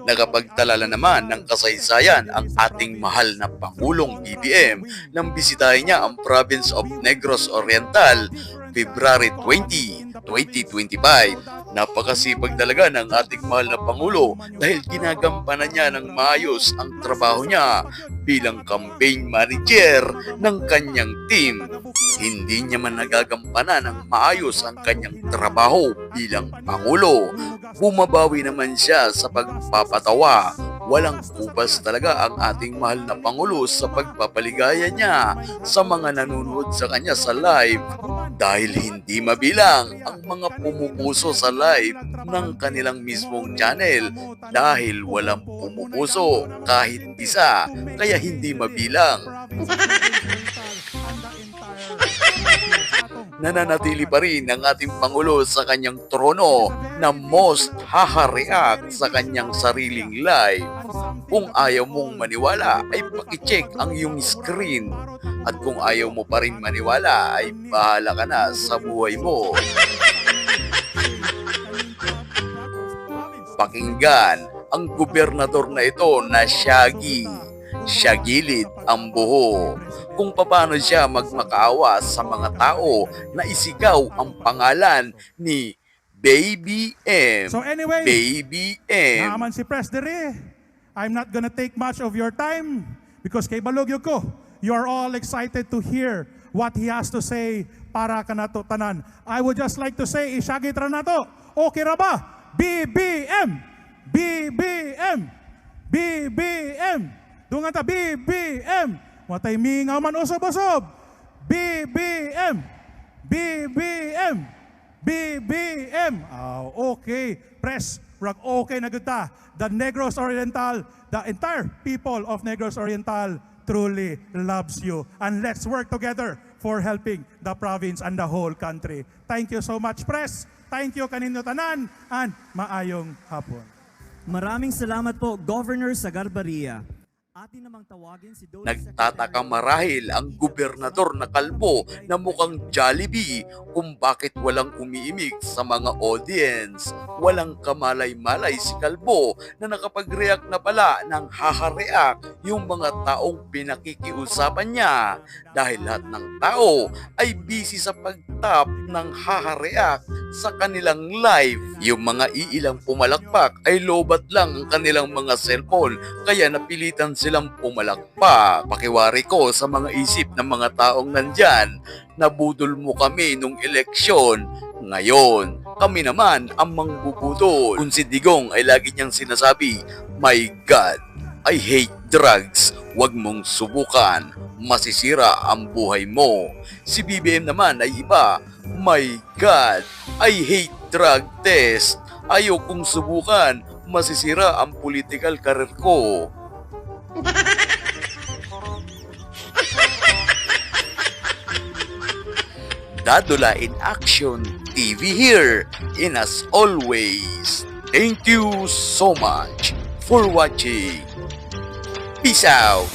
Nakapagtalala naman ng kasaysayan ang ating mahal na Pangulong BBM nang bisitahin niya ang province of Negros Oriental February 20, 2025. Napakasipag talaga ng ating mahal na Pangulo dahil ginagampanan niya ng maayos ang trabaho niya bilang campaign manager ng kanyang team. Hindi niya man nagagampanan ng maayos ang kanyang trabaho bilang Pangulo. Bumabawi naman siya sa pagpapatawa. Walang kubas talaga ang ating mahal na Pangulo sa pagpapaligaya niya sa mga nanonood sa kanya sa live dahil hindi mabilang ang mga pumupuso sa live ng kanilang mismong channel dahil walang pumupuso kahit isa kaya hindi mabilang. Nananatili pa rin ang ating Pangulo sa kanyang trono na most haha-react sa kanyang sariling live. Kung ayaw mong maniwala ay pakicheck ang iyong screen. At kung ayaw mo pa rin maniwala ay bahala ka na sa buhay mo. Pakinggan ang gobernador na ito na Shaggy. Shagilid ang buho. Kung paano siya magmakaawa sa mga tao na isigaw ang pangalan ni Baby M. So anyway, Baby M. naman si Pres Dere. I'm not gonna take much of your time because kay Balogyo ko, you are all excited to hear what he has to say para kanato tanan. I would just like to say, Ishagit ra nato. Okay ra ba? BBM! BBM! BBM! Dungan ta, BBM! Matay mingaw man usob-usob! BBM! BBM! BBM! Okay. Press, rag okay na gud ta. The Negros Oriental, the entire people of Negros Oriental truly loves you. And let's work together for helping the province and the whole country. Thank you so much, Press. Thank you kaninyo tanan and maayong hapon. Maraming salamat po, Governor Sagarbaria. Atin namang tawagin si Dole Nagtataka marahil ang gobernador na kalbo na mukhang Jollibee kung bakit walang umiimik sa mga audience. Walang kamalay-malay si kalbo na nakapag-react na pala ng haha-react yung mga taong pinakikiusapan niya dahil lahat ng tao ay busy sa pag-tap ng haha-react sa kanilang live. Yung mga iilang pumalakpak ay lobat lang ang kanilang mga cellphone kaya napilitan silang pumalakpak. Pakiwari ko sa mga isip ng mga taong nandyan, nabudol mo kami nung eleksyon. Ngayon, kami naman ang mangbubudol. Kung si Digong ay lagi niyang sinasabi, "My God, I hate drugs. Huwag mong subukan. Masisira ang buhay mo." Si BBM naman ay iba, "My God, I hate drug test. Ayaw kong subukan. Masisira ang political career ko." Dadula in Action TV here, and as always, thank you so much for watching. Peace out.